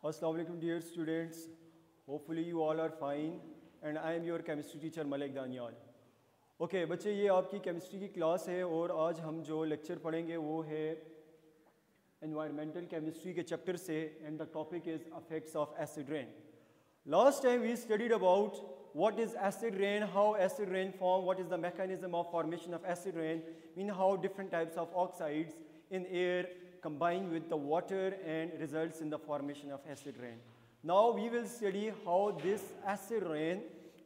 Assalamu alaikum dear students. Hopefully you all are fine and I am your chemistry teacher Malik Danial. Okay, बच्चे ये आपकी chemistry की class है और आज हम जो लेक्चर पढ़ेंगे वो है एनवायरमेंटल केमिस्ट्री के चैप्टर से and the topic is affects of acid rain. Last time we studied about what is acid rain, how acid rain form, what is the mechanism of formation of acid rain, mean how different types of oxides in air combine with the water and results in the formation of acid rain. Now we will study how this acid rain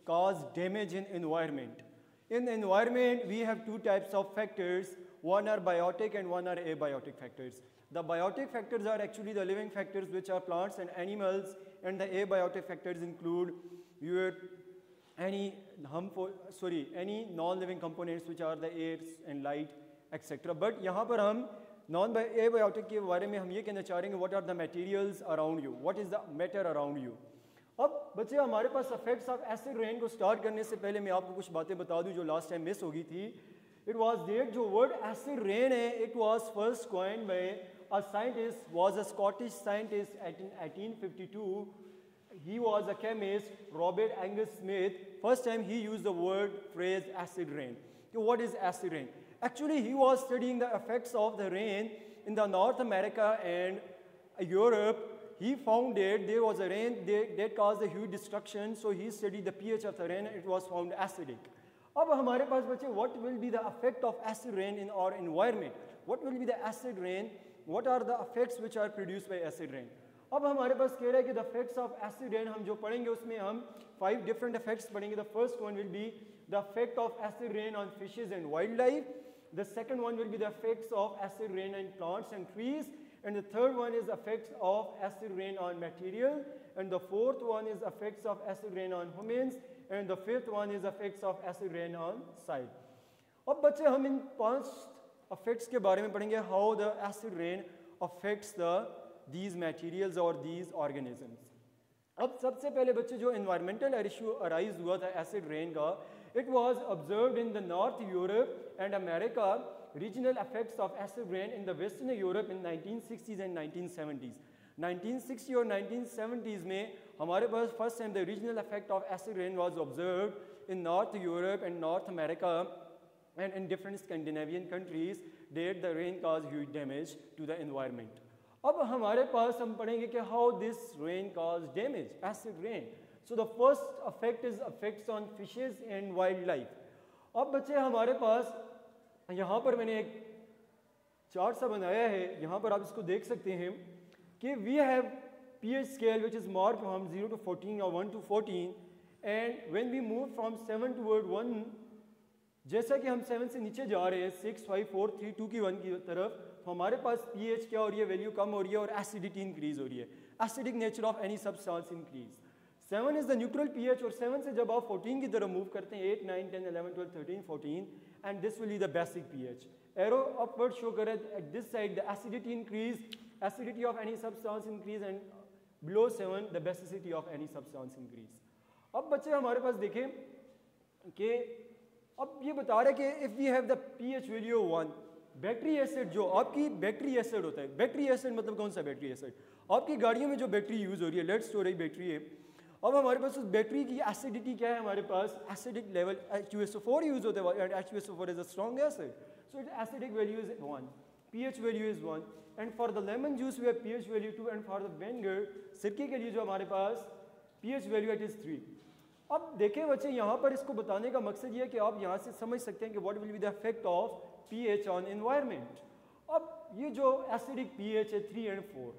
cause damage in environment. In environment we have two types of factors, one are biotic and one are abiotic factors. The biotic factors are actually the living factors which are plants and animals, and the abiotic factors include any non-living components which are the air and light etc. But यहाँ पर हम non-abiotic के बारे में हम ये कहना चाह रहे हैं what are the materials around you, what is the matter around you. अब बच्चे हमारे पास effects of acid rain को start करने से पहले मैं आपको कुछ बातें बता दूं जो last time miss हो गई थी. It was that जो word acid rain है, it was first coined by a scientist, was a Scottish scientist in 1852. He was a chemist, Robert Angus Smith. First time he used the word phrase acid rain. So what is acid rain? Actually, he was studying the effects of the rain in the North America and Europe. He found that there was a rain that caused a huge destruction. So he studied the pH of the rain. It was found acidic. अब हमारे पास बच्चे what will be the effect of acid rain in our environment? What will be the acid rain? What are the effects which are produced by acid rain? अब हमारे पास कह रहा है कि the effects of acid rain हम जो पढ़ेंगे उसमें हम 5 different effects पढ़ेंगे. The first one will be the effect of acid rain on fishes and wildlife. The second one will be the effects of acid rain on plants and trees. And the third one is effects of acid rain on material. And the fourth one is effects of acid rain on humans. And the fifth one is effects of acid rain on soil. अब बच्चे हम इन 5 effects के बारे में पढ़ेंगे how the acid rain affects these materials or these organisms. अब सबसे पहले बच्चे जो environmental issue arise हुआ था acid rain का, it was observed in the North Europe and America, regional effects of acid rain in the Western Europe in 1960s and 1970s. 1960 और 1970s में हमारे पास first time the regional effect of acid rain was observed in North Europe and North America and in different Scandinavian countries that the rain caused huge damage to the environment. अब हमारे पास हम पढ़ेंगे कि how this rain caused damage, acid rain. So the first effect is effects on fishes and wildlife. अब बच्चे हमारे पास यहाँ पर मैंने एक चार्ट सा बनाया है, यहाँ पर आप इसको देख सकते हैं कि we have pH scale which is marked from 0 to 14 or 1 to 14, and when we move from 7 toward 1, जैसा कि हम 7 से नीचे जा रहे हैं 6, 5, 4, 3, 2 की 1 की तरफ, तो हमारे पास pH क्या हो रही है, वैल्यू कम हो रही है और एसिडिटी इंक्रीज हो रही है. Acidic nature of any substance increase. 7 is the neutral pH और 7 से जब आप 14 की तरफ मूव करते हैं 8, 9, 10, 11, 12, 13, 14, and this will be the basic pH. Arrow upward show करे at this side the acidity increase, acidity of any substance increase, and below 7 the basicity of any substance increase. अब बच्चे हमारे पास देखें कि अब ये बता रहे कि if we have the pH value of 1, battery acid जो आपकी बैटरी एसिड होता है, बैटरी एसिड मतलब कौन सा बैटरी एसिड, आपकी गाड़ियों में जो बैटरी यूज़ हो रही है, लेट्स स्टोरेज बैटरी है. अब हमारे पास उस बैटरी की एसिडिटी क्या है, हमारे पास एसिडिक लेवल H2SO4 यूज़ होता है and H2SO4 is a strong acid, so its acidic value is 1, pH value is 1, and for the lemon juice we have pH value 2, and for the vinegar सिरके के लिए जो हमारे पास pH value it is 3. अब देखें बच्चे यहाँ पर इसको बताने का मकसद ये है कि आप यहाँ से समझ सकते हैं कि what will be the effect of pH on environment. अब ये जो acidic pH है 3 and 4,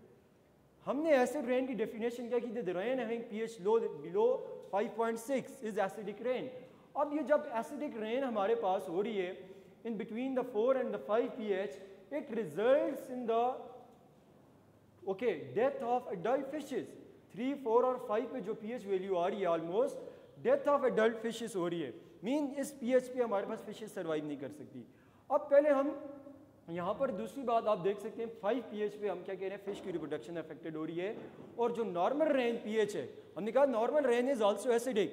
हमने acid rain की डेफिनेशन क्या की थी, the rain having pH low below 5.6 is acidic rain. अब ये जब acidic rain हमारे पास हो रही है in between the 4 and the 5 pH, it results in the death of adult fishes. 3, 4 और 5 पे जो pH वैल्यू आ रही है almost death of adult fishes हो रही है, मीन इस pH पे हमारे पास फिशेस सर्वाइव नहीं कर सकती. अब पहले हम यहाँ पर दूसरी बात आप देख सकते हैं 5 pH पे हम क्या कह रहे हैं, फिश की रिप्रोडक्शन अफेक्टेड हो रही है, और जो नॉर्मल रेन pH है, हमने कहा normal rain is also acidic,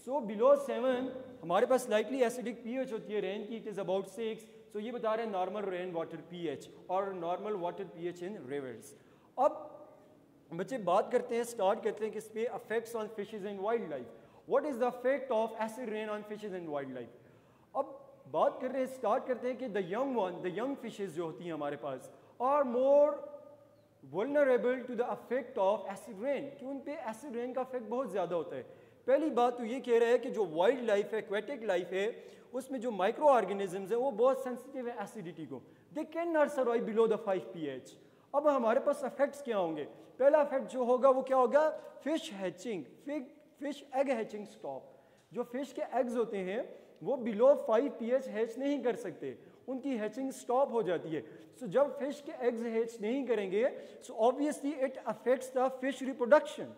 so below 7 हमारे पास लाइकली एसिडिक pH होती है रेन की, इट इज़ अबाउट 6, सो ये बता रहे हैं नॉर्मल रेन वाटर pH और नॉर्मल वाटर pH इन रिवर्स. अब बच्चे बात करते हैं, स्टार्ट करते हैं कि इस पे affects on fishes and wild life. What is the effect of acid rain on fishes and wild life. अब बात कर रहे हैं, स्टार्ट करते हैं कि द यंग फिशेज जो होती हैं हमारे पास are more vulnerable to the affect of acid rain, कि उन पे एसिड रेन का इफेक्ट बहुत ज़्यादा होता है. पहली बात तो ये कह रहा है कि जो वाइल्ड लाइफ है, एक्वेटिक लाइफ है, उसमें जो माइक्रो ऑर्गेनिजम्स हैं वो बहुत सेंसिटिव है एसिडिटी को. दे can not survive below the 5 pH. अब हमारे पास इफेक्ट्स क्या होंगे. पहला इफेक्ट जो होगा वो क्या होगा, fish hatching, fish egg hatching stop. जो फिश के एग्स होते हैं वो बिलो 5 pH हैच नहीं कर सकते, उनकी हैचिंग स्टॉप हो जाती है. सो जब फिश के एग्स हैच नहीं करेंगे so obviously it affects the fish reproduction.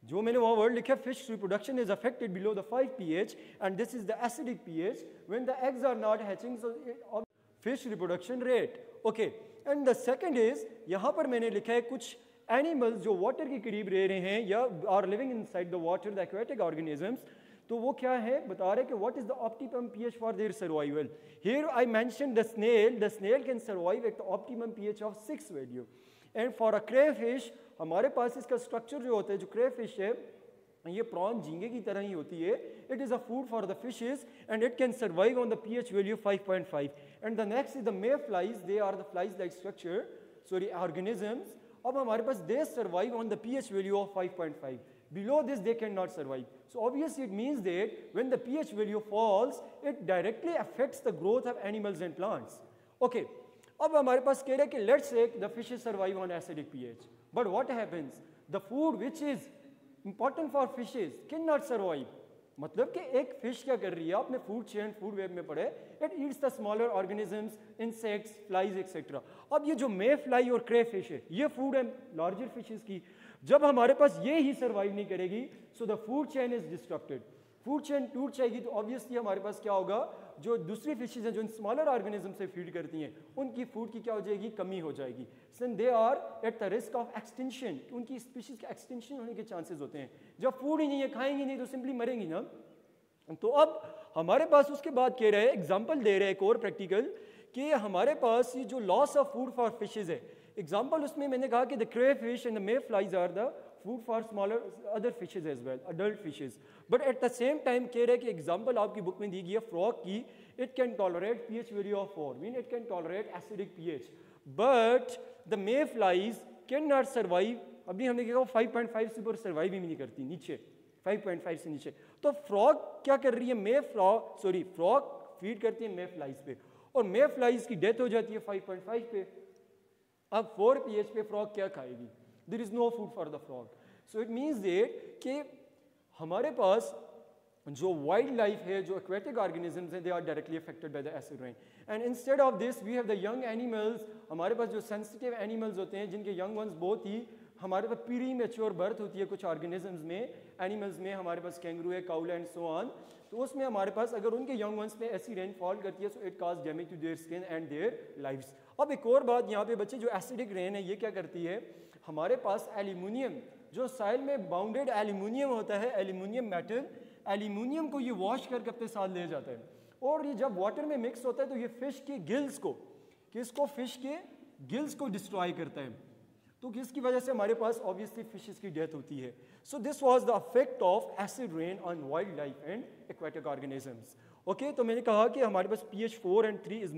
जो मैंने वहाँ वर्ड लिखा, fish reproduction is affected below the 5 pH and this is the acidic pH. When the eggs are not hatching so fish reproduction rate. Okay, and the second is, यहाँ पर मैंने लिखा है कुछ एनिमल्स जो वाटर के करीब रह रहे हैं या are living inside the water, the aquatic organisms. तो वो क्या है बता रहे कि what is the optimum pH for their survival. Here I mention the snail can survive at the optimum pH of 6 value. And for a crayfish हमारे पास इसका स्ट्रक्चर जो होता है, जो क्रेफिश है ये प्रॉन झींगे की तरह ही होती है. It is a food for the fishes and it can survive on the pH value 5.5. And the next is the may flies, they are the flies like structure, sorry organisms. अब हमारे पास they survive on the pH value of 5.5. Below this they cannot survive. So obviously it means that when the pH value falls, it directly affects the growth of animals and plants. Okay, अब हमारे पास कह रहे हैं कि let's say the fishes survive on acidic pH. But what happens? The food which is important for fishes cannot survive. मतलब कि एक fish क्या कर रही है, आपने फूड चेन, फूड वेब में पढ़े, it eats the smaller organisms, insects, flies etcetera. अब ये जो मे फ्लाई और क्रे फिश है ये फूड है लार्जर फिशेस की. जब हमारे पास ये ही सर्वाइव नहीं करेगी so the food chain is disrupted. Food chain टूट जाएगी तो ऑब्वियसली हमारे पास क्या होगा, जो दूसरी फिशेज हैं जो इन स्मॉलर ऑर्गेनिज्म से फीड करती हैं उनकी फूड की क्या हो जाएगी, कमी हो जाएगी. So they are at the risk of extension, उनकी स्पीशीज का एक्सटेंशन होने के चांसेस होते हैं. जब फूड ही नहीं है, खाएंगी नहीं तो सिंपली मरेंगी ना. तो अब हमारे पास उसके बाद कह रहे हैं, एग्जाम्पल दे रहे हैं एक और प्रैक्टिकल, कि हमारे पास ये जो loss of food for fishes है, एग्जाम्पल उसमें मैंने कहा कि the crayfish and the may flies are the food for smaller other fishes as well, adult fishes. But at the same time कह रहे हैं कि एग्जाम्पल आपकी बुक में दी गई है फ्रॉग की, it can tolerate pH value of 4, mean it can tolerate acidic pH. But the may flies can not survive. अभी हमने कहा 5.5 से ऊपर सर्वाइव ही नहीं करती, नीचे 5.5 से नीचे. तो फ्रॉग क्या कर रही है, फ्रॉग फीड करती है मे फ्लाइज पे, और मे फ्लाइज की डेथ हो जाती है 5.5 पे. अब 4 pH पे फ्रॉग क्या खाएगी, there is no food for the frog. So it means that कि हमारे पास जो वाइल्ड लाइफ है, जो एक्वेटिक ऑर्गेनिजम्स हैं, they are directly affected by the acid rain. And instead of this we have the young animals. हमारे पास जो सेंसिटिव एनिमल्स होते हैं जिनके यंग वंस बहुत ही, हमारे पास प्री मैच्योर बर्थ होती है कुछ ऑर्गेनिजम्स में, एनिमल्स में हमारे पास कैंगरू है, काउल एंड सो ऑन. तो उसमें हमारे पास अगर उनके यंग वंस पे ऐसी रेन फॉल करती है so it cause damage to their skin and their lives. अब एक और बात यहाँ पे बच्चे, जो एसिडिक रेन है ये क्या करती है, हमारे पास एल्यूमिनियम, जो साइल में बाउंडेड एल्यूमिनियम होता है, एल्यूमिनियम मेटल, एल्यूमिनियम को ये वॉश करके अपने साथ ले जाता है. और ये जब वाटर में मिक्स होता है तो ये फिश के गिल्स को, फिश के गिल्स को डिस्ट्रॉय करता है. तो किसकी वजह से हमारे पास ऑब्वियसली फिशेस की डेथ होती है. So this was the effect of acid rain on wild life and aquatic organisms. Okay, तो मैंने कहा कि हमारे पास pH 4 and 3 is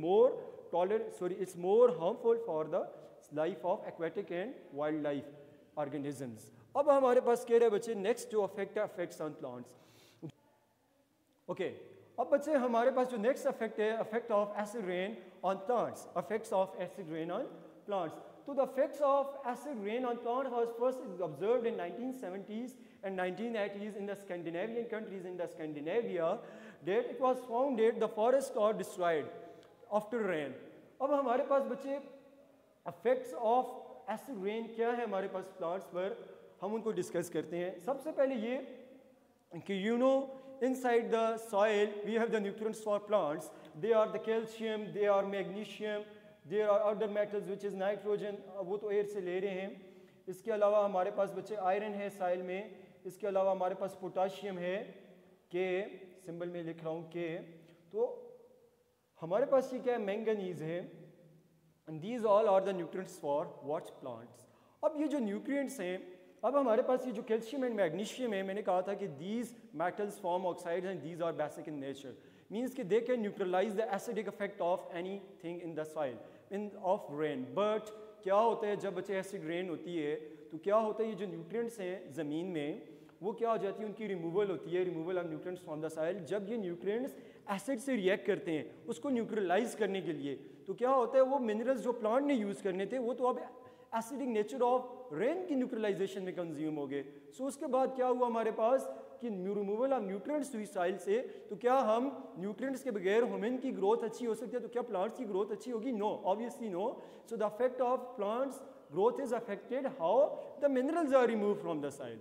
it's more harmful for the life of aquatic and wild life organisms. अब हमारे पास कह रहे हैं बच्चे नेक्स्ट जो इफेक्ट है, इफेक्ट्स ऑन प्लांट्स. ओके, अब बच्चे हमारे पास जो नेक्स्ट इफेक्ट है, effect of acid rain on plants, effects of acid rain on plants. So the effects of acid rain on plants was first observed in 1970s and 1980s in the Scandinavian countries. In the Scandinavia, that it was found that the forests are destroyed after rain. अब हमारे पास बच्चे effects of acid rain क्या है हमारे पास plants पर, हम उनको discuss करते हैं. सबसे पहले ये कि inside the soil we have the nutrients for plants. They are the calcium, they are magnesium, there are other metals which is nitrogen, वो तो एयर से ले रहे हैं. इसके अलावा हमारे पास बच्चे आयरन है साइल में. इसके अलावा हमारे पास पोटाशियम है, के सिंबल में लिख रहा हूँ के. तो हमारे पास ये क्या है, मैंगनीज है. And these all are the nutrients for what plants. अब ये जो न्यूट्रिएंट्स हैं, अब हमारे पास ये जो कैल्शियम एंड मैग्नीशियम है, मैंने कहा था कि these metals form oxides and these are basic in nature, means कि they can neutralise the acidic effect of anything in the soil in of rain. But क्या होता है जब बच्चे एसिड रेन होती है तो क्या होता है, ये जो न्यूट्रिएंट्स हैं ज़मीन में वो क्या हो जाती है, उनकी रिमूवल होती है, removal of nutrients from the soil. जब ये न्यूट्रिएंट्स एसिड से रिएक्ट करते हैं उसको न्यूट्रलाइज करने के लिए, तो क्या होता है वो मिनरल्स जो प्लांट ने यूज़ करने थे वो तो अब एसिडिक नेचर ऑफ रेन की न्यूट्रलाइजेशन में कंज्यूम हो गए। सो उसके बाद क्या हुआ हमारे पास कि रिमूवल ऑफ न्यूट्रिएंट्स हुई सॉइल से, तो क्या हम न्यूट्रिएंट्स के बगैर ह्यूमन की ग्रोथ अच्छी हो सकती है, तो क्या प्लांट्स की ग्रोथ अच्छी होगी? No, obviously no. So the effect of plants growth is affected how the minerals are remove from the soil.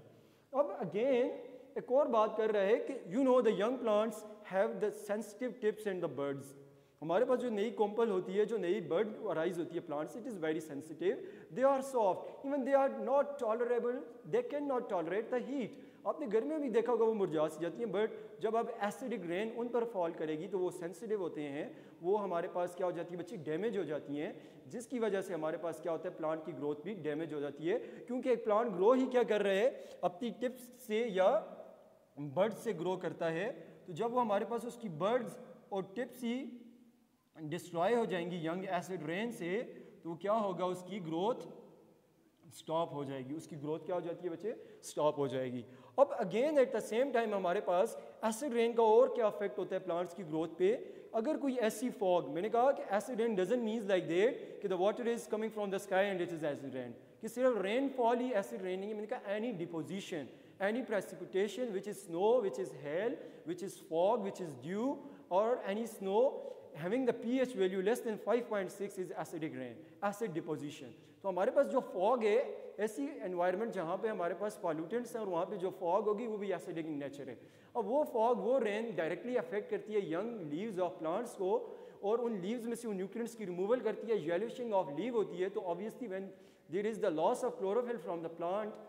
अब अगेन एक और बात कर रहा है कि you know the young plants have the sensitive tips and the birds. हमारे पास जो नई कोम्पल होती है, जो नई बर्ड अराइज होती है plants, it is very sensitive, they are soft, even they are not tolerable, they can not tolerate the heat. आपने गर्मी में भी देखा होगा वो मुरझा सी जाती हैं, बट जब अब एसिडिक रेन उन पर फॉल करेगी तो वो सेंसिटिव होते हैं, वो हमारे पास क्या हो जाती है बच्ची, डैमेज हो जाती हैं, जिसकी वजह से हमारे पास क्या होता है प्लांट की ग्रोथ भी डैमेज हो जाती है। क्योंकि एक प्लांट ग्रो ही क्या कर रहे हैं, अपनी टिप्स से या बर्ड्स से ग्रो करता है। तो जब वो हमारे पास उसकी बर्ड्स और टिप्स ही डिस्ट्रॉय हो जाएंगी यंग एसिड रेन से, तो क्या होगा, उसकी ग्रोथ स्टॉप हो जाएगी। उसकी ग्रोथ क्या हो जाती है बच्चे, स्टॉप हो जाएगी। अब again eight the same time हमारे पास एसिड रेन का और क्या इफेक्ट होता है प्लांट्स की ग्रोथ पे। अगर कोई ऐसी फॉग, मैंने कहा कि acid rain doesn't means like that कि the water is coming from the sky and it is acid rain, कि सिर्फ रेनफॉल ही एसिड रेन नहीं है। मैंने कहा any deposition, any precipitation which is snow, which is hail, which is fog, which is dew, or any snow having the pH value less than 5.6 is acidic rain, acid deposition। तो हमारे पास जो fog है, ऐसी environment जहाँ पे हमारे पास pollutants हैं और वहाँ पे जो fog होगी वो भी acidic in nature है। अब वो fog, वो rain directly affect करती है young leaves of plants को, और उन leaves में से उन nutrients की removal करती है, yellowishing of leaf होती है। तो obviously when there is the loss of chlorophyll from the plant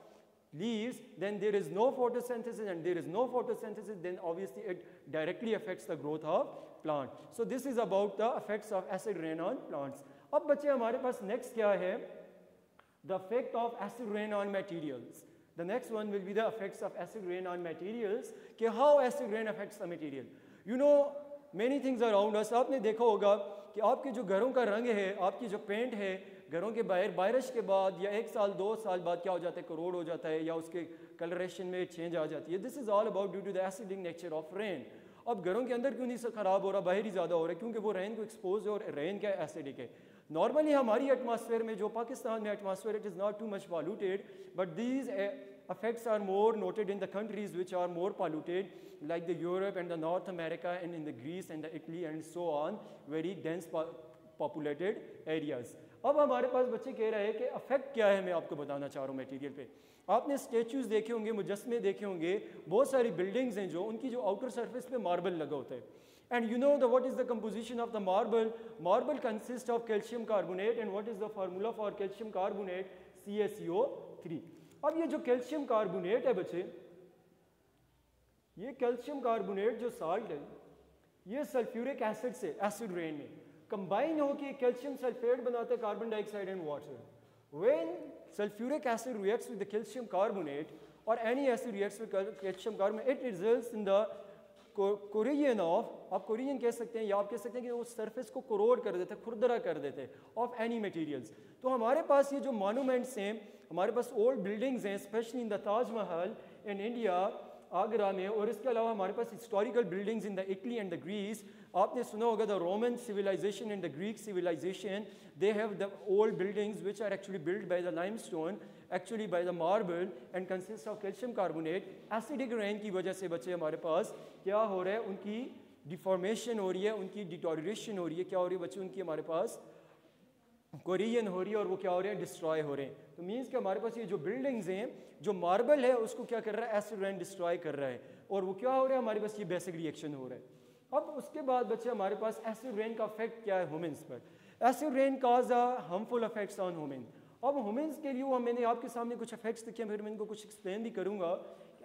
leaves, then there is no photosynthesis, and there is no photosynthesis, then obviously it directly affects the growth of plant. So this is about the effects of acid rain on plants. अब बच्चे हमारे पास next क्या है, the effect of acid rain on materials. The next one will be the effects of acid rain on materials, कि how acid rain affects the material. You know many things around us. आपने देखा होगा कि आपके जो घरों का रंग है, आपकी जो पेंट है, घरों के बाहर बारिश के बाद या 1 साल 2 साल बाद क्या हो जाता है, करोड़ हो जाता है, या उसके कलरेशन में चेंज आ जाती है। This is all about due to the acidic nature of rain. अब घरों के अंदर क्यों नहीं ख़राब हो रहा, बाहर ही ज़्यादा हो रहा है, क्योंकि वो रेन को एक्सपोज है, और रेन क्या एसिडिक है। नॉर्मली हमारी एटमॉस्फेयर में, जो पाकिस्तान में atmosphere, it is not too much polluted, but these effects are more noted in the countries which are more polluted, like the Europe and the North America and in the Greece and the Italy and so on, very dense populated areas. अब हमारे पास बच्चे कह रहे हैं कि affect क्या है, मैं आपको बताना चाह रहा हूँ मटेरियल पे। आपने स्टेचूज देखे होंगे, मुजस्मे देखे होंगे, बहुत सारी बिल्डिंग्स हैं जो उनकी जो आउटर सरफेस पे मार्बल लगा होता है। And you know the what is the composition of the marble, marble consist of calcium carbonate, and what is the formula for calcium carbonate, CaCO3। अब ये जो कैल्शियम कार्बोनेट है बच्चे, ये कैल्शियम कार्बोनेट जो साल्ट है, ये सल्फ्यूरिक एसिड से एसिड रेन में कंबाइन होकर कैल्शियम सल्फेट बनाते हैं, carbon dioxide and water. When sulphuric acid reacts with the calcium carbonate और any acid reacts with calcium carbonate, it results in the corrosion of, आप corrosion कह सकते हैं या आप कह सकते हैं कि वो सरफेस को कोरोड कर देते हैं, खुरदरा कर देते हैं ऑफ एनी मटेरियल्स। तो हमारे पास ये जो मॉन्यूमेंट्स हैं, हमारे पास ओल्ड बिल्डिंग्स हैं, specially in the Taj Mahal in India, Agra में, और इसके अलावा हमारे पास historical buildings in the Italy and the Greece. आपने सुना होगा the Roman civilisation and the Greek civilisation, they have the old buildings which are actually build by the limestone, actually by the marble, and consist of calcium carbonate. Acidic rain की वजह से बच्चे हमारे पास क्या हो रहा है, उनकी डिफॉर्मेशन हो रही है, उनकी डिटोरिएशन हो रही है। क्या हो रही है बच्चे, उनकी हमारे पास कोरिजन हो रही है, और वो क्या हो रहे हैं, डिस्ट्रॉय हो रहे हैं। तो मीन्स कि हमारे पास ये जो बिल्डिंग्स हैं, जो मार्बल है उसको क्या कर रहा है, एसिड रेन डिस्ट्रॉय कर रहा है, और वो क्या हो रहा है, हमारे पास ये बेसिक रिएक्शन हो रहा है। अब उसके बाद बच्चे हमारे पास एसिड रेन का इफेक्ट क्या है ह्यूमंस पर। Acid rain cause harmful effects on human. अब ह्यूमंस के लिए मैंने आपके सामने कुछ इफेक्ट्स दिखे, फिर मैं इनको कुछ एक्सप्लेन भी करूंगा।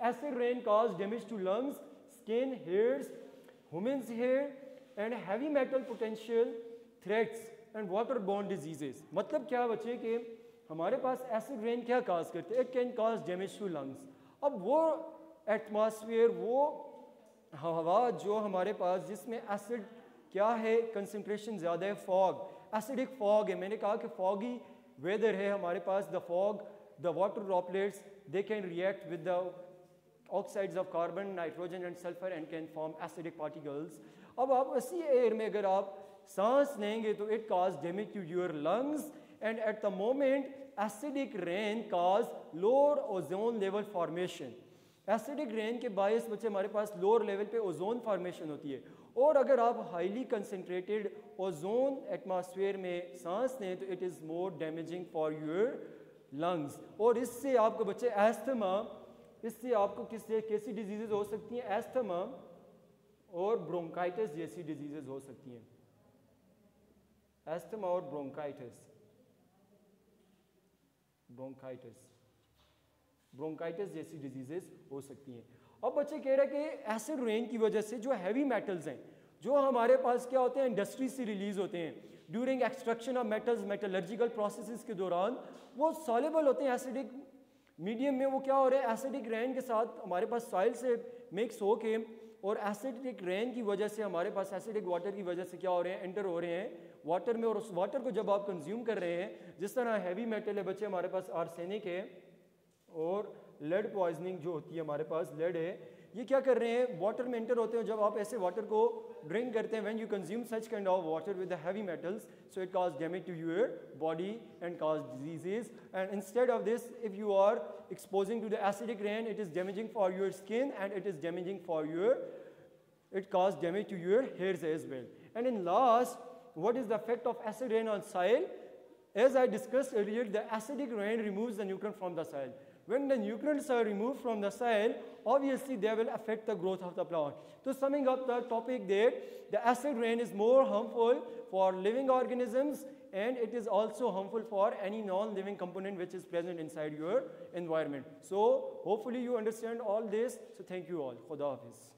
Acid rain cause damage to lungs, skin, hairs, humans hair and heavy metal potential threats and water borne diseases. मतलब क्या बच्चे कि हमारे पास एसिड रेन क्या काज करते हैं, it can cause damage to lungs. अब वो एटमॉस्फेयर, वो हवा जो हमारे पास जिसमें एसिड क्या है, कंसंट्रेशन ज़्यादा है, फॉग, एसिडिक फॉग है। मैंने कहा कि फॉगी वेदर है हमारे पास, the fog, the water droplets they can react with the oxides of carbon, nitrogen and sulphur and can form acidic particles. अब आप इसी एयर में अगर आप सांस लेंगे तो it cause damage to your lungs and at the moment acidic rain cause lower ozone level formation. Acidic rain के बायस बच्चे हमारे पास लोअर लेवल पे ओजोन फॉर्मेशन होती है, और अगर आप हाईली कंसनट्रेटेड ओजोन एटमॉस्फेयर में सांस लें तो it is more damaging for your lungs. और इससे आपको बच्चे एस्थमा, इससे आपको कैसी डिजीज़ेज हो सकती हैं, एस्थमा और ब्रोंकाइटिस जैसी डिजीज़ेज हो सकती हैं, एस्थमा और ब्रोंकाइटिस, ब्रोंकाइटिस जैसी डिजीजेस हो सकती हैं। अब बच्चे कह रहे हैं कि एसिड रेन की वजह से जो हैवी मेटल्स हैं जो हमारे पास क्या होते हैं, इंडस्ट्री से रिलीज होते हैं during extraction of metals, metallurgical processes के दौरान वो सॉल्युबल होते हैं एसिडिक मीडियम में। वो क्या हो रहे हैं, एसिडिक रेन के साथ हमारे पास सॉइल से मिक्स होके, और एसिडिक रेन की वजह से हमारे पास एसिडिक वाटर की वजह से क्या हो रहे हैं, एंटर हो रहे हैं वाटर में। और उस वाटर को जब आप कंज्यूम कर रहे हैं, जिस तरह हैवी मेटल है बच्चे हमारे पास आर्सेनिक है और लेड पॉइजनिंग जो होती है हमारे पास लेड है, ये क्या कर रहे हैं, वाटर में एंटर होते हैं। जब आप ऐसे वाटर को ड्रिंक करते हैं, when you consume such kind of water with the heavy metals, so it cause damage to your body and cause diseases. And instead of this, if you are exposing to the acidic rain, it is damaging for your skin and it is damaging for your, it cause damage to your hairs as well. And in last, what is the effect of acid rain on soil? As I discussed earlier, the acidic rain removes the nutrient from the soil. When the nutrients are removed from the soil, obviously they will affect the growth of the plant. So summing up the topic there, the acid rain is more harmful for living organisms and it is also harmful for any non-living component which is present inside your environment. So hopefully you understand all this. So thank you all. Khuda Hafiz.